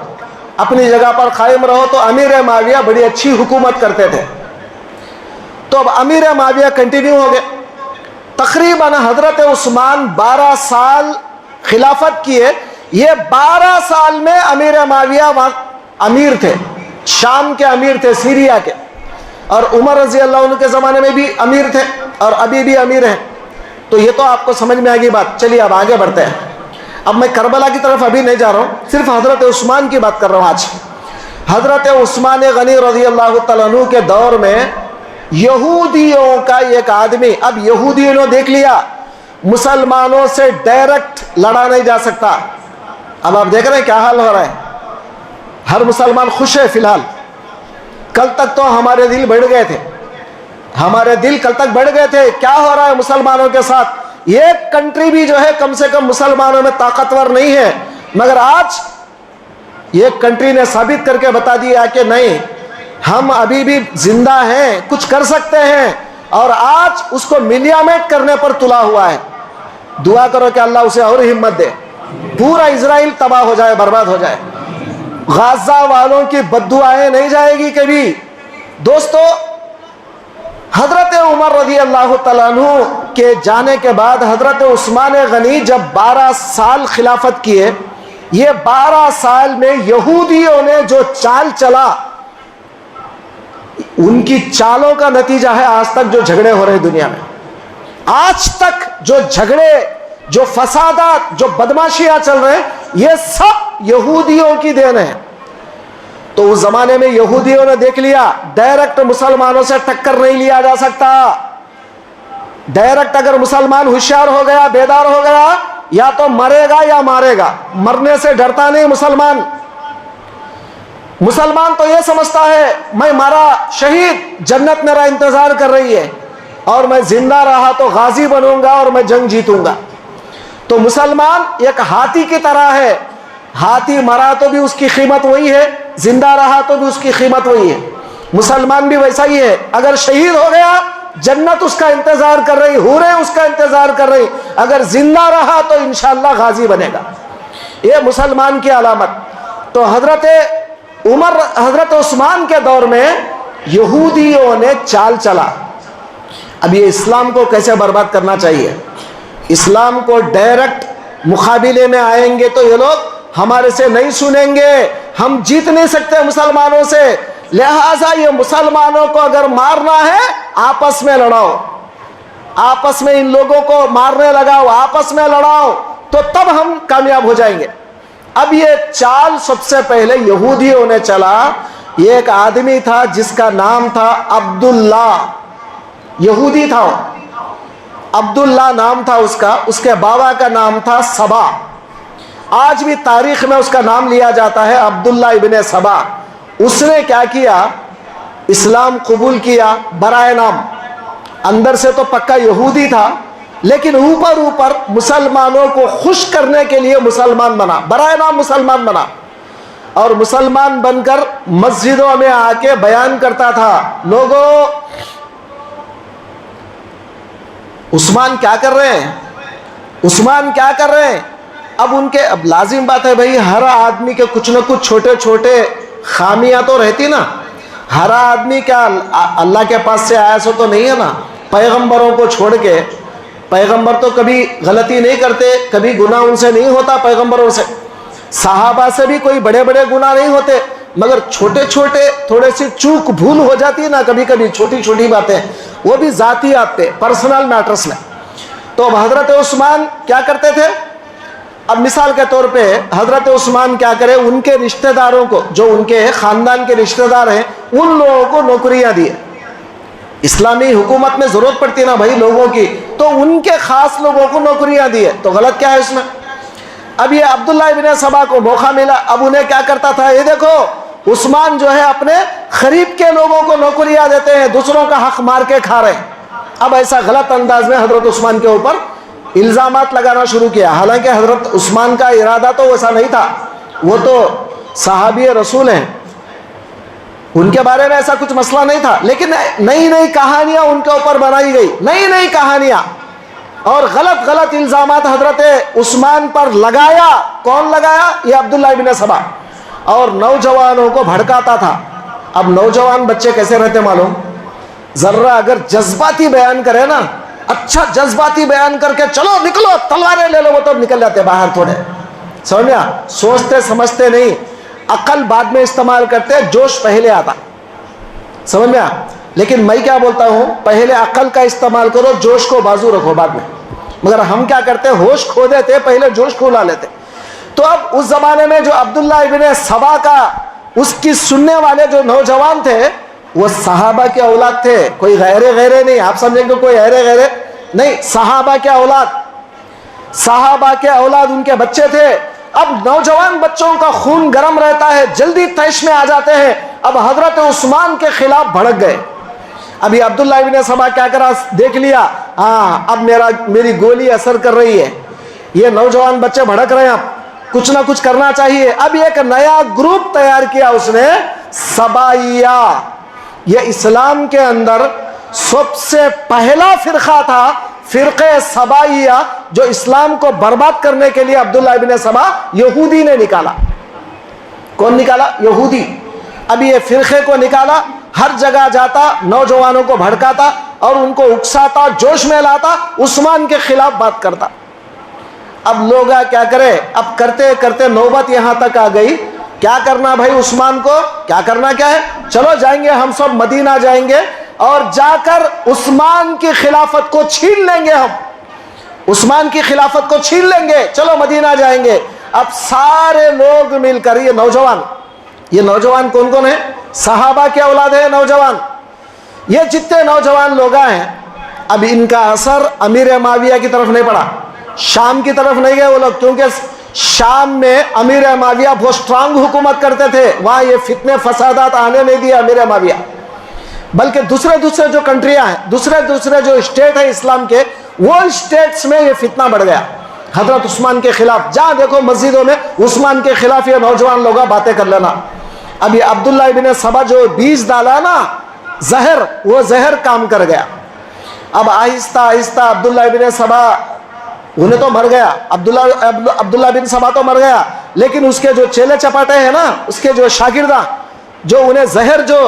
اپنی جگہ پر قائم رہو. تو امیر معاویہ بڑی اچھی حکومت کرتے تھے. تو اب امیر معاویہ کنٹینیو ہو گئے. تقریباً حضرت عثمان 12 سال خلافت کیے. یہ 12 سال میں امیر معاویہ امیر تھے, شام کے امیر تھے, سیریا کے. اور عمر رضی اللہ عنہ کے زمانے میں بھی امیر تھے, اور ابھی بھی امیر ہیں. تو یہ تو آپ کو سمجھ میں آ گئی بات. چلیے اب آگے بڑھتے ہیں. اب میں کربلا کی طرف ابھی نہیں جا رہا ہوں, صرف حضرت عثمان کی بات کر رہا ہوں آج. حضرت عثمان غنی رضی اللہ تعالیٰ عنہ کے دور میں یہودیوں کا ایک آدمی, اب یہودیوں نے دیکھ لیا مسلمانوں سے ڈائریکٹ لڑا نہیں جا سکتا. اب آپ دیکھ رہے ہیں کیا حال ہو رہا ہے, ہر مسلمان خوش ہے فی الحال. کل تک تو ہمارے دل بڑھ گئے تھے، ہمارے دل کل تک بڑھ گئے تھے کیا ہو رہا ہے مسلمانوں کے ساتھ، ایک کنٹری بھی جو ہے کم سے کم مسلمانوں میں طاقتور نہیں ہے، مگر آج ایک کنٹری نے ثابت کر کے بتا دیا کہ نہیں، ہم ابھی بھی زندہ ہیں، کچھ کر سکتے ہیں، اور آج اس کو ملیامٹ کرنے پر تلا ہوا ہے۔ دعا کرو کہ اللہ اسے اور ہمت دے، پورا اسرائیل تباہ ہو جائے، برباد ہو جائے، غزہ والوں کی بد دعائیں نہیں جائے گی کبھی۔ دوستو، حضرت عمر رضی اللہ تعالیٰ عنہ کے جانے کے بعد حضرت عثمان غنی جب 12 سال خلافت کیے، یہ 12 سال میں یہودیوں نے جو چال چلا، ان کی چالوں کا نتیجہ ہے آج تک جو جھگڑے ہو رہے دنیا میں، آج تک جو جھگڑے، جو فسادات، جو بدماشیاں چل رہے ہیں، یہ سب یہودیوں کی دین ہے۔ تو اس زمانے میں یہودیوں نے دیکھ لیا ڈائریکٹ مسلمانوں سے ٹکر نہیں لیا جا سکتا، ڈائریکٹ اگر مسلمان ہوشیار ہو گیا، بیدار ہو گیا، یا تو مرے گا یا مارے گا، مرنے سے ڈرتا نہیں مسلمان۔ مسلمان تو یہ سمجھتا ہے میں مارا شہید، جنت میرا انتظار کر رہی ہے، اور میں زندہ رہا تو غازی بنوں گا اور میں جنگ جیتوں گا۔ تو مسلمان ایک ہاتھی کی طرح ہے، ہاتھی مرا تو بھی اس کی قیمت وہی ہے، زندہ رہا تو بھی اس کی قیمت وہی ہے۔ مسلمان بھی ویسا ہی ہے، اگر شہید ہو گیا جنت اس کا انتظار کر رہی، حوریں اس کا انتظار کر رہی، اگر زندہ رہا تو انشاءاللہ غازی بنے گا۔ یہ مسلمان کی علامت۔ تو حضرت عمر، حضرت عثمان کے دور میں یہودیوں نے چال چلا، اب یہ اسلام کو کیسے برباد کرنا چاہیے، اسلام کو ڈائریکٹ مقابلے میں آئیں گے تو یہ لوگ ہمارے سے نہیں سنیں گے، ہم جیت نہیں سکتے مسلمانوں سے، لہٰذا یہ مسلمانوں کو اگر مارنا ہے آپس میں لڑاؤ، آپس میں ان لوگوں کو مارنے لگاؤ، آپس میں لڑاؤ، تو تب ہم کامیاب ہو جائیں گے۔ اب یہ چال سب سے پہلے یہودیوں نے چلا، یہ ایک آدمی تھا جس کا نام تھا عبداللہ، یہودی تھا، عبداللہ نام تھا اس کا، اس کے بابا کا نام تھا سبا، آج بھی تاریخ میں اس کا نام لیا جاتا ہے عبداللہ ابن سبا۔ اس نے کیا کیا، اسلام قبول کیا برائے نام، اندر سے تو پکا یہودی تھا، لیکن اوپر اوپر مسلمانوں کو خوش کرنے کے لیے مسلمان بنا، برائے نام مسلمان بنا، اور مسلمان بن کر مسجدوں میں آ کے بیان کرتا تھا، لوگوں عثمان کیا کر رہے ہیں، عثمان کیا کر رہے ہیں۔ اب ان کے، اب لازم بات ہے بھائی، ہر آدمی کے کچھ نہ کچھ چھوٹے چھوٹے خامیاں تو رہتی نا، ہر آدمی کیا اللہ کے پاس سے آیا سو تو نہیں ہے نا، پیغمبروں کو چھوڑ کے، پیغمبر تو کبھی غلطی نہیں کرتے، کبھی گناہ ان سے نہیں ہوتا، پیغمبروں سے، صحابہ سے بھی کوئی بڑے بڑے گناہ نہیں ہوتے، مگر چھوٹے چھوٹے تھوڑے سی چوک بھول ہو جاتی ہے نا کبھی کبھی، چھوٹی چھوٹی باتیں، وہ بھی ذاتی آتے، پرسنل میٹرز میں۔ تو اب حضرت عثمان کیا کرتے تھے، اب مثال کے طور پہ حضرت عثمان کیا کرے، ان کے رشتہ داروں کو، جو ان کے خاندان کے رشتہ دار ہیں، ان لوگوں کو نوکریاں دیے، اسلامی حکومت میں ضرورت پڑتی ہے نا بھائی لوگوں کی، تو ان کے خاص لوگوں کو نوکریاں دیے، تو غلط کیا ہے اس میں۔ اب یہ عبداللہ ابن سبا کو موقع ملا، اب انہیں کیا کرتا تھا، یہ دیکھو عثمان جو ہے اپنے قریب کے لوگوں کو نوکریاں دیتے ہیں، دوسروں کا حق مار کے کھا رہے ہیں۔ اب ایسا غلط انداز میں حضرت عثمان کے اوپر الزامات لگانا شروع کیا، حالانکہ حضرت عثمان کا ارادہ تو ویسا نہیں تھا، وہ تو صحابی رسول ہیں، ان کے بارے میں ایسا کچھ مسئلہ نہیں تھا، لیکن نئی نئی کہانیاں ان کے اوپر بنائی گئی، نئی نئی کہانیاں اور غلط غلط الزامات حضرت عثمان پر لگایا۔ کون لگایا؟ یہ عبداللہ ابن سبا، اور نوجوانوں کو بھڑکاتا تھا۔ اب نوجوان بچے کیسے رہتے معلوم، ذرا اگر جذباتی بیان کرے نا، اچھا جذباتی بیان کر کے چلو نکلو تلواریں لے لو، وہ تو نکل جاتے باہر تھوڑے، سمجھا، سوچتے سمجھتے نہیں، عقل بعد میں استعمال کرتے، جوش پہلے آتا، سمجھ میں آ۔ لیکن میں کیا بولتا ہوں، پہلے عقل کا استعمال کرو، جوش کو بازو رکھو بعد میں، مگر ہم کیا کرتے، ہوش کھو دیتے، پہلے جوش کو لا لیتے۔ تو اب اس زمانے میں جو عبداللہ ابن سبا کا، اس کی سننے والے جو نوجوان تھے، وہ صحابہ کے اولاد تھے، کوئی غیرے نہیں، آپ سمجھیں گے کوئی غیرے نہیں، صحابہ کے اولاد، صحابہ کے اولاد ان کے بچے تھے۔ اب نوجوان بچوں کا خون گرم رہتا ہے، جلدی طیش میں آ جاتے ہیں، اب حضرت عثمان کے خلاف بھڑک گئے. ابھی عبداللہ ابن سبا کیا کرا, دیکھ لیا ہاں اب میری گولی اثر کر رہی ہے, یہ نوجوان بچے بھڑک رہے ہیں, اب کچھ نہ کچھ کرنا چاہیے. اب ایک نیا گروپ تیار کیا اس نے, سبائیہ. یہ اسلام کے اندر سب سے پہلا فرقہ تھا, فرقہ سبائیہ, جو اسلام کو برباد کرنے کے لیے عبداللہ ابن سبا یہودی نے نکالا. کون نکالا؟ یہودی. اب یہ فرقے کو نکالا, ہر جگہ جاتا, نوجوانوں کو بھڑکاتا اور ان کو اکساتا, جوش میں لاتا, عثمان کے خلاف بات کرتا. اب لوگ کیا کرے, اب کرتے کرتے نوبت یہاں تک آ گئی, کیا کرنا بھائی عثمان کو, کیا کرنا کیا ہے, چلو جائیں گے ہم سب مدینہ جائیں گے اور جا کر عثمان کی خلافت کو چھین لیں گے, ہم عثمان کی خلافت کو چھین لیں گے, چلو مدینہ جائیں گے. اب سارے لوگ مل کر, یہ نوجوان کون کون ہیں؟ صحابہ کے اولاد ہیں نوجوان. یہ جتنے نوجوان لوگ ہیں, اب ان کا اثر امیر معاویہ کی طرف نہیں پڑا, شام کی طرف نہیں گئے وہ لوگ, کیونکہ شام میں امیر معاویہ بہت سٹرانگ حکومت کرتے تھے, وہاں یہ فتنے فسادات آنے نہیں دیا امیر معاویہ. بلکہ دوسرے جو کنٹریاں ہیں, دوسرے جو اسٹیٹ ہیں اسلام کے, وہ اسٹیٹس میں یہ فتنہ بڑھ گیا حضرت عثمان کے خلاف. جہاں دیکھو مسجدوں میں عثمان کے خلاف یہ نوجوان لوگ باتیں کر لینا. اب یہ عبداللہ ابن سبا جو بیج ڈالا نا زہر, وہ زہر کام کر گیا. اب آہستہ آہستہ عبداللہ ابن سبا انہیں تو مر گیا, عبداللہ بن سبا تو مر گیا, لیکن اس کے جو چیلے چپاٹے ہیں نا, اس کے جو شاگردہ, جو انہیں زہر جو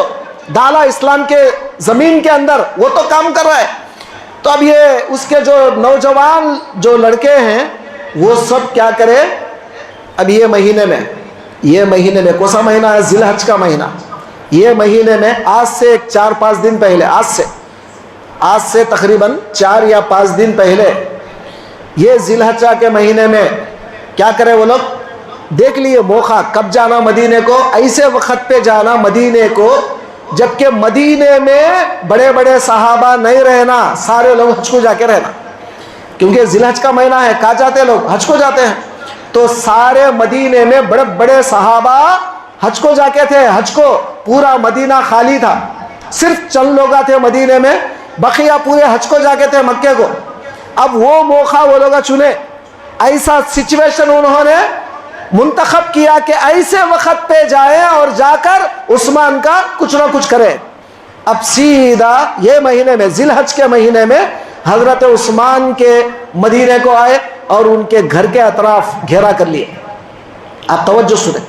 ڈالا اسلام کے زمین کے اندر, وہ تو کام کر رہا ہے. تو اب یہ اس کے جو نوجوان جو لڑکے ہیں وہ سب کیا کرے, اب یہ مہینے میں کون سا مہینہ ہے؟ ذی الحج کا مہینہ. یہ مہینے میں آج سے 4-5 دن پہلے, آج سے تقریباً 4 یا 5 دن پہلے, یہ ذی الحج کے مہینے میں کیا کرے وہ لوگ, دیکھ لیے موقع کب جانا مدینے کو, ایسے وقت پہ جانا مدینے کو جبکہ مدینے میں بڑے بڑے صحابہ نہیں رہنا, سارے لوگ حج کو جا کے رہنا, کیونکہ ذی الحج کا مہینہ ہے. کہاں جاتے لوگ؟ حج کو جاتے ہیں. تو سارے مدینے میں بڑے بڑے صحابہ حج کو جا کے تھے. حج کو پورا مدینہ خالی تھا, صرف چند لوگ تھے مدینے میں, بقیہ پورے حج کو جا کے تھے مکے کو. اب وہ موقع وہ لوگ چنے, ایسا سچویشن انہوں نے منتخب کیا کہ ایسے وقت پہ جائیں اور جا کر عثمان کا کچھ نہ کچھ کریں. اب سیدھا یہ مہینے میں, ذی الحج کے مہینے میں, حضرت عثمان کے مدینے کو آئے اور ان کے گھر کے اطراف گھیرا کر لیے. آپ توجہ سنیں,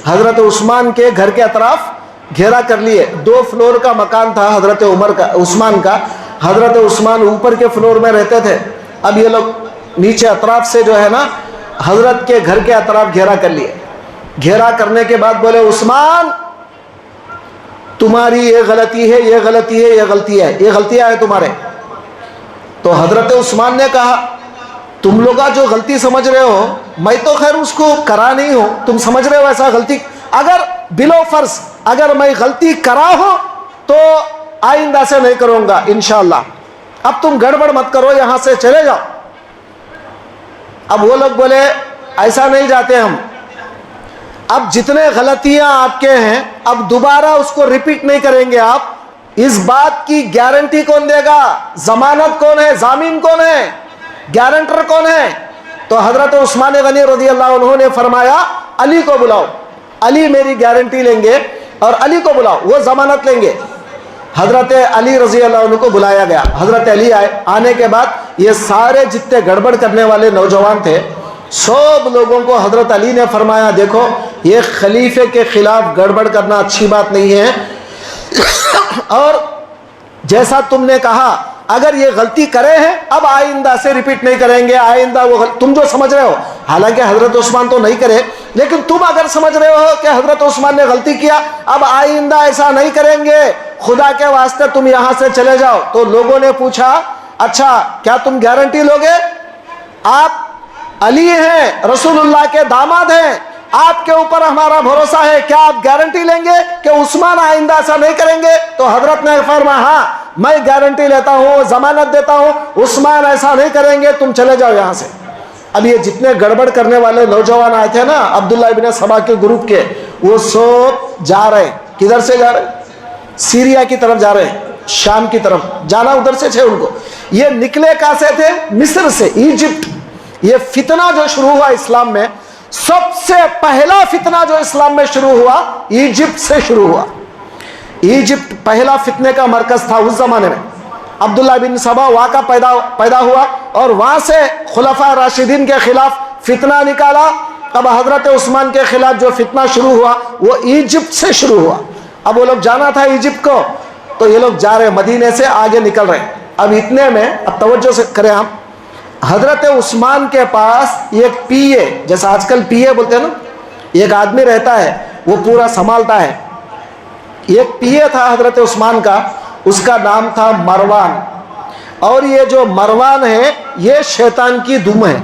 حضرت عثمان کے گھر کے اطراف گھیرا کر لیے. 2 فلور کا مکان تھا حضرت عثمان کا. حضرت عثمان اوپر کے فلور میں رہتے تھے. اب یہ لوگ نیچے اطراف سے جو ہے نا حضرت کے گھر کے اطراف گھیرا کر لیے. گھیرا کرنے کے بعد بولے, عثمان تمہاری یہ غلطی ہے, یہ غلطی ہے, یہ غلطی ہے, یہ غلطیاں ہیں تمہارے. تو حضرت عثمان نے کہا, تم لوگ جو غلطی سمجھ رہے ہو, میں تو خیر اس کو کرا نہیں ہوں, تم سمجھ رہے ہو ایسا غلطی, اگر بلو فرض اگر میں غلطی کرا ہوں تو آئندہ سے نہیں کروں گا انشاءاللہ. اب تم گڑبڑ مت کرو, یہاں سے چلے جاؤ. اب وہ لوگ بولے, ایسا نہیں جاتے ہم, اب جتنے غلطیاں آپ کے ہیں اب دوبارہ اس کو ریپیٹ نہیں کریں گے. آپ اس بات کی گارنٹی کون دے گا؟ ضمانت کون ہے؟ ضامین کون ہے؟ گارنٹر کون ہے؟ تو حضرت عثمان غنی رضی اللہ عنہ نے فرمایا, علی کو بلاؤ, علی میری گارنٹی لیں گے اور علی کو بلاؤ, وہ ضمانت لیں گے. حضرت علی رضی اللہ عنہ کو بلایا گیا. حضرت علی آئے. آنے کے بعد یہ سارے جتنے گڑبڑ کرنے والے نوجوان تھے, سب لوگوں کو حضرت علی نے فرمایا, دیکھو یہ خلیفے کے خلاف گڑبڑ کرنا اچھی بات نہیں ہے, اور جیسا تم نے کہا اگر یہ غلطی کرے ہیں اب آئندہ سے ریپیٹ نہیں کریں گے. آئندہ وہ تم جو سمجھ رہے ہو, حالانکہ حضرت عثمان تو نہیں کرے, لیکن تم اگر سمجھ رہے ہو کہ حضرت عثمان نے غلطی کیا, اب آئندہ ایسا نہیں کریں گے, خدا کے واسطے تم یہاں سے چلے جاؤ. تو لوگوں نے پوچھا, اچھا کیا تم گارنٹی لوگے؟ آپ علی ہیں, رسول اللہ کے داماد ہیں, آپ کے اوپر ہمارا بھروسہ ہے, کیا آپ گارنٹی لیں گے کہ عثمان آئندہ ایسا نہیں کریں گے؟ تو حضرت نے فرمایا, ہاں میں گارنٹی لیتا ہوں, ضمانت دیتا ہوں, عثمان ایسا نہیں کریں گے, تم چلے جاؤ یہاں سے. اب یہ جتنے گڑبڑ کرنے والے نوجوان آئے تھے نا عبداللہ ابن سبا کے گروپ کے, وہ سب جا رہے. کدھر سے جا رہے ہیں؟ سیریا کی طرف جا رہے ہیں، شام کی طرف جانا ادھر سے تھے ان کو. یہ نکلے کہاں سے تھے؟ مصر سے، ایجپٹ. یہ فتنہ جو شروع ہوا اسلام میں، سب سے پہلا فتنہ جو اسلام میں شروع ہوا ایجپٹ سے شروع ہوا. ایجپٹ پہلا فتنے کا مرکز تھا اس زمانے میں. عبداللہ بن سبا وہاں کا پیدا ہوا اور وہاں سے خلفاء راشدین کے خلاف فتنہ نکالا. اب حضرت عثمان کے خلاف جو فتنہ شروع ہوا وہ ایجپٹ سے شروع ہوا. اب وہ لوگ جانا تھا ایجپٹ کو، تو یہ لوگ جا رہے مدینے سے آگے نکل رہے. اب اتنے میں اب توجہ سے کریں ہم، حضرت عثمان کے پاس ایک پی اے، جیسا آج کل پی اے بولتے ہیں نا، ایک آدمی رہتا ہے وہ پورا سنبھالتا ہے. ایک پی اے تھا حضرت عثمان کا، اس کا نام تھا مروان. اور یہ جو مروان ہے یہ شیطان کی دم ہے.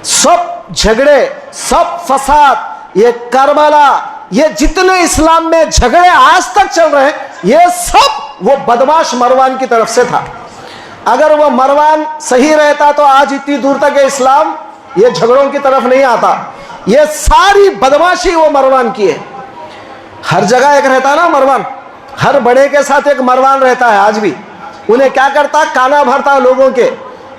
سب جھگڑے، سب فساد، یہ کربلا، یہ جتنے اسلام میں جھگڑے آج تک چل رہے ہیں یہ سب وہ بدماش مروان کی طرف سے تھا. اگر وہ مروان صحیح رہتا تو آج اتنی دور تک اسلام یہ جھگڑوں کی طرف نہیں آتا. یہ ساری بدماشی وہ مروان کی ہے. ہر جگہ ایک رہتا نا مروان، ہر بڑے کے ساتھ ایک مروان رہتا ہے آج بھی. انہیں کیا کرتا؟ کانا بھرتا لوگوں کے،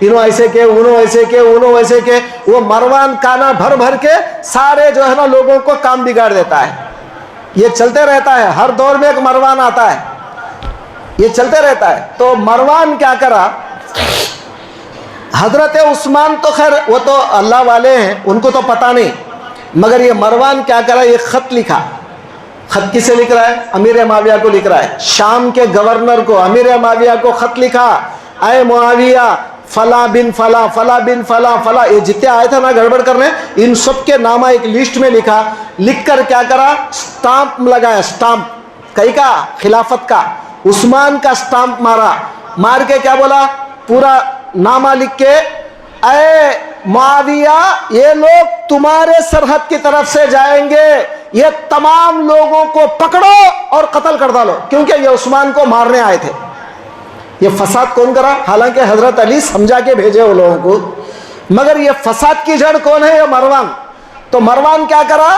انہوں ایسے کے، انہوں ایسے کے، انہوں ایسے کے. وہ مروان کانا بھر بھر کے سارے جو ہے نا لوگوں کو کام بگاڑ دیتا ہے. یہ چلتے رہتا ہے، ہر دور میں ایک مروان آتا ہے، یہ چلتے رہتا ہے. تو مروان کیا کرا؟ حضرت عثمان تو خیر وہ تو اللہ والے ہیں، ان کو تو پتہ نہیں، مگر یہ مروان کیا کرا؟ یہ خط لکھا. خط کسے لکھ رہا ہے؟ امیر معاویہ کو لکھ رہا ہے، شام کے گورنر کو، امیر معاویہ کو خط لکھا. اے معاویہ، فلاں بن فلاں، فلاں بن فلاں، فلاں، یہ جتنے آئے تھے نا گڑبڑ کرنے، ان سب کے نام ایک لسٹ میں لکھا. لکھ کر کیا کرا؟ سٹامپ لگایا. سٹامپ کئی کا؟ خلافت کا. عثمان کا سٹامپ مارا. مار کے کیا بولا؟ پورا نامہ لکھ کے، اے معاویہ، یہ لوگ تمہارے سرحد کی طرف سے جائیں گے، یہ تمام لوگوں کو پکڑو اور قتل کر ڈالو، کیونکہ یہ عثمان کو مارنے آئے تھے. یہ فساد کون کرا؟ حالانکہ حضرت علی سمجھا کے بھیجے وہ لوگوں کو، مگر یہ فساد کی جڑ کون ہے؟ یہ مروان. تو مروان کیا کرا؟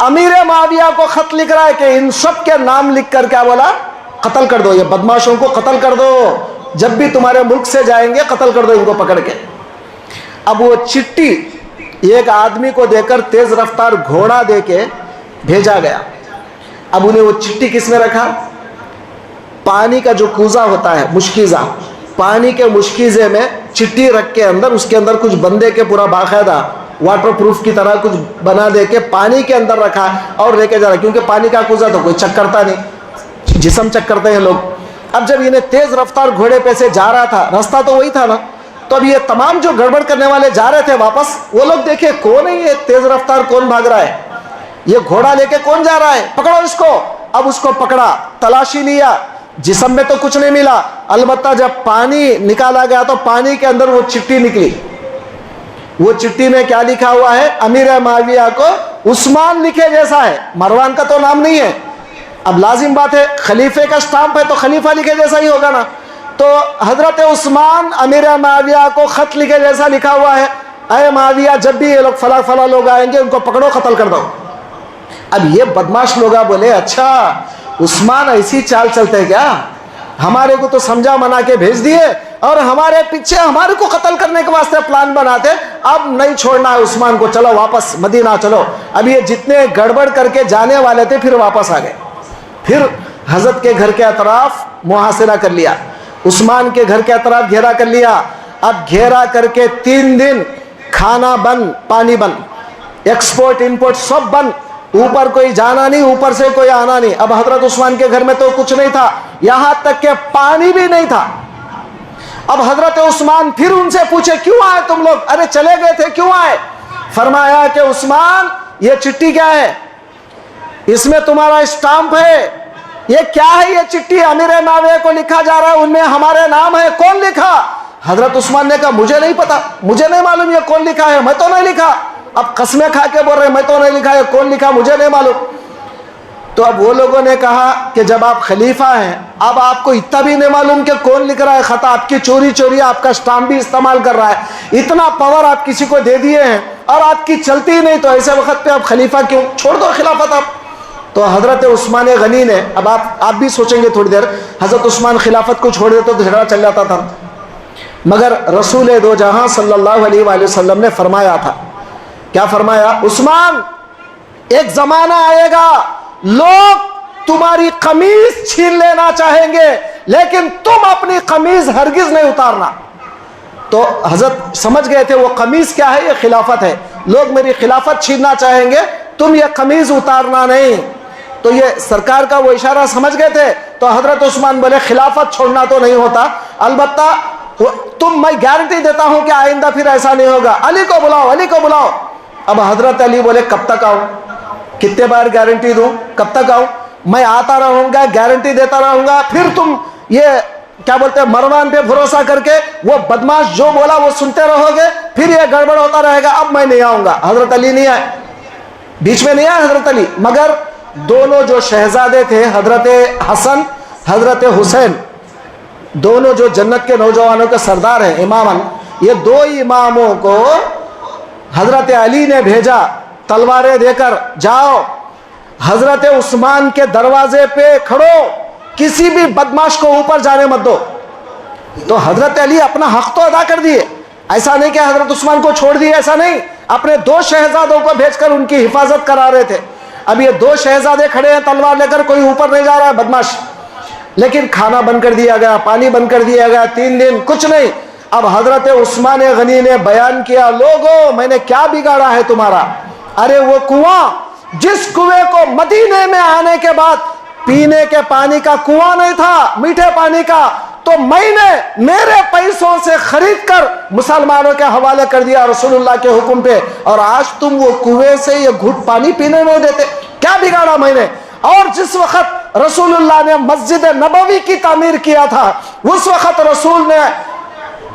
امیر معاویہ کو خط لکھ رہا ہے کہ ان سب کے نام لکھ کر کیا بولا؟ قتل کر دو، یہ بدماشوں کو قتل کر دو، جب بھی تمہارے ملک سے جائیں گے قتل کر دو ان کو پکڑ کے. اب وہ چٹھی ایک آدمی کو دے کر تیز رفتار گھوڑا دے کے بھیجا گیا. اب انہیں وہ چٹھی کس میں رکھا؟ پانی کا جو کوزہ ہوتا ہے، مشکیزہ، پانی کے مشکیزے میں چٹھی رکھ کے اندر، اس کے اندر کچھ بندے کے پورا باقاعدہ واٹر پروف کی طرح کچھ بنا دے کے پانی کے اندر رکھا اور لے کے جا رہا، کیونکہ پانی کا کوزہ تو کوئی چک کرتا نہیں، جسم چک کرتے ہیں لوگ. اب جب انہیں تیز رفتار گھوڑے پہ سے جا رہا تھا، راستہ تو وہی تھا نا، تو اب یہ تمام جو گڑبڑ کرنے والے جا رہے تھے واپس، وہ لوگ دیکھے کون ہے یہ تیز رفتار، کون بھاگ رہا ہے، یہ گھوڑا لے کے کون جا رہا ہے، پکڑو اس کو. اب اس کو پکڑا، تلاشی لیا، جسم میں تو کچھ نہیں ملا، البتہ جب پانی نکالا گیا تو پانی کے اندر وہ چٹھی نکلی. وہ چٹھی میں کیا لکھا ہوا ہے؟ امیر معاویہ کو عثمان لکھے جیسا ہے، مروان کا تو نام نہیں ہے. اب لازم بات ہے، خلیفے کا سٹامپ ہے تو خلیفہ لکھے جیسا ہی ہوگا نا. تو حضرت عثمان امیر معاویہ کو خط لکھے جیسا لکھا ہوا ہے، اے معاویہ، جب بھی یہ لوگ فلاں فلاں لوگ آئیں گے ان کو پکڑو، قتل کر دو. اب یہ بدماش لوگ بولے، اچھا عثمان ایسی چال چلتے کیا؟ ہمارے کو تو سمجھا منا کے بھیج دیے اور ہمارے پیچھے ہمارے کو قتل کرنے کے واسطے پلان بناتے، اب نہیں چھوڑنا ہے عثمان کو، چلو واپس مدینہ چلو. اب یہ جتنے گڑبڑ کر کے جانے والے تھے پھر واپس آ گئے. پھر حضرت کے گھر کے اطراف محاصرہ کر لیا، عثمان کے گھر کے اطراف گھیرا کر لیا. اب گھیرا کر کے 3 دن کھانا بند، پانی بند، ایکسپورٹ انپورٹ سب بند، اوپر کوئی جانا نہیں، اوپر سے کوئی آنا نہیں. اب حضرت عثمان کے گھر میں تو کچھ نہیں تھا، یہاں تک کہ پانی بھی نہیں تھا. اب حضرت عثمان پھر ان سے پوچھے، کیوں آئے تم لوگ؟ ارے چلے گئے تھے، کیوں آئے؟ فرمایا کہ عثمان، یہ چٹھی کیا ہے؟ اس میں تمہارا اسٹامپ ہے. یہ کیا ہے؟ یہ چٹھی امیر معاویہ کو لکھا جا رہا ہے، ان میں ہمارے نام ہے. کون لکھا؟ حضرت عثمان نے کہا، مجھے نہیں پتا، مجھے نہیں معلوم یہ کون لکھا ہے، میں تو نہیں لکھا. اب قسمیں کھا کے بول رہے میں تو نہیں لکھا، یہ کون لکھا مجھے نہیں معلوم. تو اب وہ لوگوں نے کہا کہ جب آپ خلیفہ ہیں، اب آپ کو اتنا بھی نہیں معلوم کہ کون لکھ رہا ہے خط، آپ کی چوری چوری آپ کا سٹامپ بھی استعمال کر رہا ہے، اتنا پاور آپ کسی کو دے دیے ہیں اور آپ کی چلتی ہی نہیں، تو ایسے وقت پہ آپ خلیفہ کیوں؟ چھوڑ دو خلافت آپ. تو حضرت عثمان غنی نے, اب آپ بھی سوچیں گے تھوڑی دیر, حضرت عثمان خلافت کو چھوڑ دیتے تو جھگڑا چل جاتا تھا, مگر رسول دو جہاں صلی اللہ علیہ وآلہ وسلم نے فرمایا تھا, کیا فرمایا؟ عثمان ایک زمانہ آئے گا لوگ تمہاری قمیض چھین لینا چاہیں گے لیکن تم اپنی قمیض ہرگز نہیں اتارنا. تو حضرت سمجھ گئے تھے وہ قمیض کیا ہے, یہ خلافت ہے. لوگ میری خلافت چھیننا چاہیں گے, تم یہ قمیض اتارنا نہیں. تو یہ سرکار کا وہ اشارہ سمجھ گئے تھے. تو حضرت عثمان بولے خلافت چھوڑنا تو نہیں ہوتا, البتہ میں گارنٹی دیتا ہوں کہ آئندہ پھر ایسا نہیں ہوگا. علی کو بلاؤ, علی کو بلاؤ. اب حضرت علی بولے کب تک آؤں, کتنے بار گارنٹی دوں, کب تک آؤں؟ میں آتا رہوں گا, گارنٹی دیتا رہوں گا, پھر تم یہ کیا بولتے ہیں مروان پہ بھروسہ کر کے وہ بدماش جو بولا وہ سنتے رہو گے, پھر یہ گڑبڑ ہوتا رہے گا. اب میں نہیں آؤں گا. حضرت علی نہیں آئے, بیچ میں نہیں آئے حضرت علی. مگر دونوں جو شہزادے تھے, حضرت حسن, حضرت حسین, دونوں جو جنت کے نوجوانوں کے سردار ہیں, امامن, یہ دو اماموں کو حضرت علی نے بھیجا تلواریں دے کر, جاؤ حضرت عثمان کے دروازے پہ کھڑو, کسی بھی بدماش کو اوپر جانے مت دو. تو حضرت علی اپنا حق تو ادا کر دیے, ایسا نہیں کہ حضرت عثمان کو چھوڑ دیے, ایسا نہیں. اپنے دو شہزادوں کو بھیج کر ان کی حفاظت کرا رہے تھے. اب یہ دو شہزادے کھڑے ہیں تلوار لے کر, کوئی اوپر نہیں جا رہا ہے بدماش, لیکن کھانا بند کر دیا گیا, پانی بند کر دیا گیا, 3 دن کچھ نہیں. اب حضرت عثمان غنی نے بیان کیا, لوگوں میں نے کیا بگاڑا ہے تمہارا؟ ارے وہ کنواں جس کنویں کو مدینے میں آنے کے بعد پینے کے پانی کا کنواں نہیں تھا, میٹھے پانی کا, تو میں نے میرے پیسوں سے خرید کر مسلمانوں کے حوالے کر دیا رسول اللہ کے حکم پہ, اور آج تم وہ کنویں سے یہ گھٹ پانی پینے نہیں دیتے. کیا بگاڑا میں نے؟ اور جس وقت رسول اللہ نے مسجد نبوی کی تعمیر کیا تھا, اس وقت رسول نے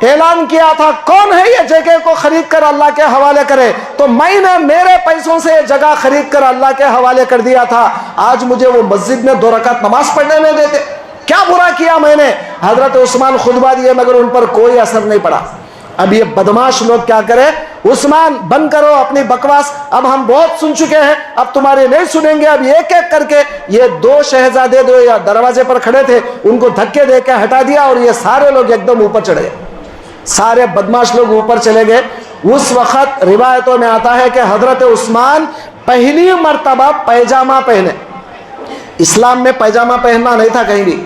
اعلان کیا تھا کون ہے یہ جگہ کو خرید کر اللہ کے حوالے کرے, تو میں نے میرے پیسوں سے یہ جگہ خرید کر اللہ کے حوالے کر دیا تھا. آج مجھے وہ مسجد میں 2 رکعت نماز پڑھنے نہیں دیتے. کیا برا کیا میں نے؟ حضرت عثمان خطبہ دیے مگر ان پر کوئی اثر نہیں پڑا. اب یہ بدماش لوگ کیا کرے, عثمان بند کرو اپنی بکواس, اب ہم بہت سن چکے ہیں, اب تمہارے نہیں سنیں گے. اب ایک ایک کر کے یہ 2 شہزادے جو یا دروازے پر کھڑے تھے ان کو دھکے دے کے ہٹا دیا, اور یہ سارے لوگ ایک دم اوپر چڑھ گئے, سارے بدماش لوگ اوپر چلے گئے. اس وقت روایتوں میں آتا ہے کہ حضرت عثمان پہلی مرتبہ پیجامہ پہنے. اسلام میں پیجامہ پہننا نہیں تھا کہیں بھی,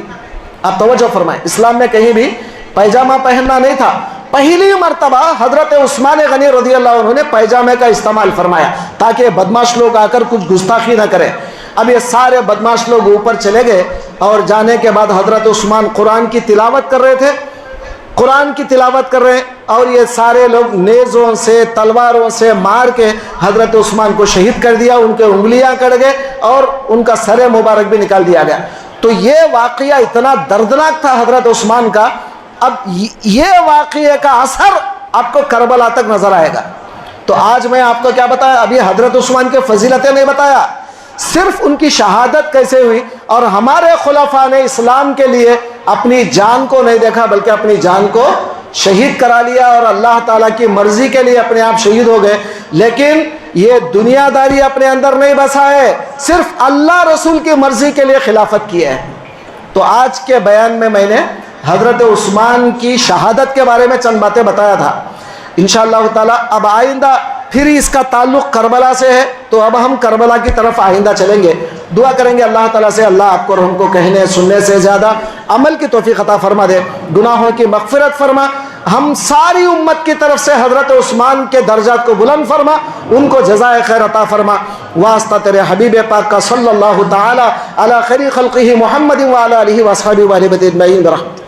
آپ توجہ فرمائیں, اسلام میں کہیں بھی پیجامہ پہننا نہیں تھا. پہلی مرتبہ حضرت عثمان غنی رضی اللہ عنہ نے پیجامے کا استعمال فرمایا تاکہ بدماش لوگ آ کر کچھ گستاخی نہ کریں. اب یہ سارے بدماش لوگ اوپر چلے گئے, اور جانے کے بعد حضرت عثمان قرآن کی تلاوت کر رہے تھے, قرآن کی تلاوت کر رہے ہیں, اور یہ سارے لوگ نیزوں سے تلواروں سے مار کے حضرت عثمان کو شہید کر دیا. ان کے انگلیاں کٹ گئے اور ان کا سر مبارک بھی نکال دیا گیا. تو یہ واقعہ اتنا دردناک تھا حضرت عثمان کا. اب یہ واقعے کا اثر آپ کو کربلا تک نظر آئے گا. تو آج میں آپ کو کیا بتایا, ابھی حضرت عثمان کے فضیلتیں نہیں بتایا, صرف ان کی شہادت کیسے ہوئی, اور ہمارے خلفاء نے اسلام کے لیے اپنی جان کو نہیں دیکھا بلکہ اپنی جان کو شہید کرا لیا, اور اللہ تعالیٰ کی مرضی کے لیے اپنے آپ شہید ہو گئے. لیکن یہ دنیا داری اپنے اندر نہیں بسائے, صرف اللہ رسول کی مرضی کے لیے خلافت کی ہے. تو آج کے بیان میں نے حضرت عثمان کی شہادت کے بارے میں چند باتیں بتایا تھا. انشاءاللہ تعالیٰ اب آئندہ پھر اس کا تعلق کربلا سے ہے, تو اب ہم کربلا کی طرف آئندہ چلیں گے. دعا کریں گے اللہ تعالیٰ سے, اللہ آپ کو اور ہم کو کہنے سننے سے زیادہ عمل کی توفیق عطا فرما دے, گناہوں کی مغفرت فرما, ہم ساری امت کی طرف سے حضرت عثمان کے درجات کو بلند فرما, ان کو جزائے خیر عطا فرما. واسطہ تیرے حبیب پاک کا صلی اللہ تعالی علی خیر خلقہ محمد وعلی آلہ واصحابہ اجمعین برحمتک.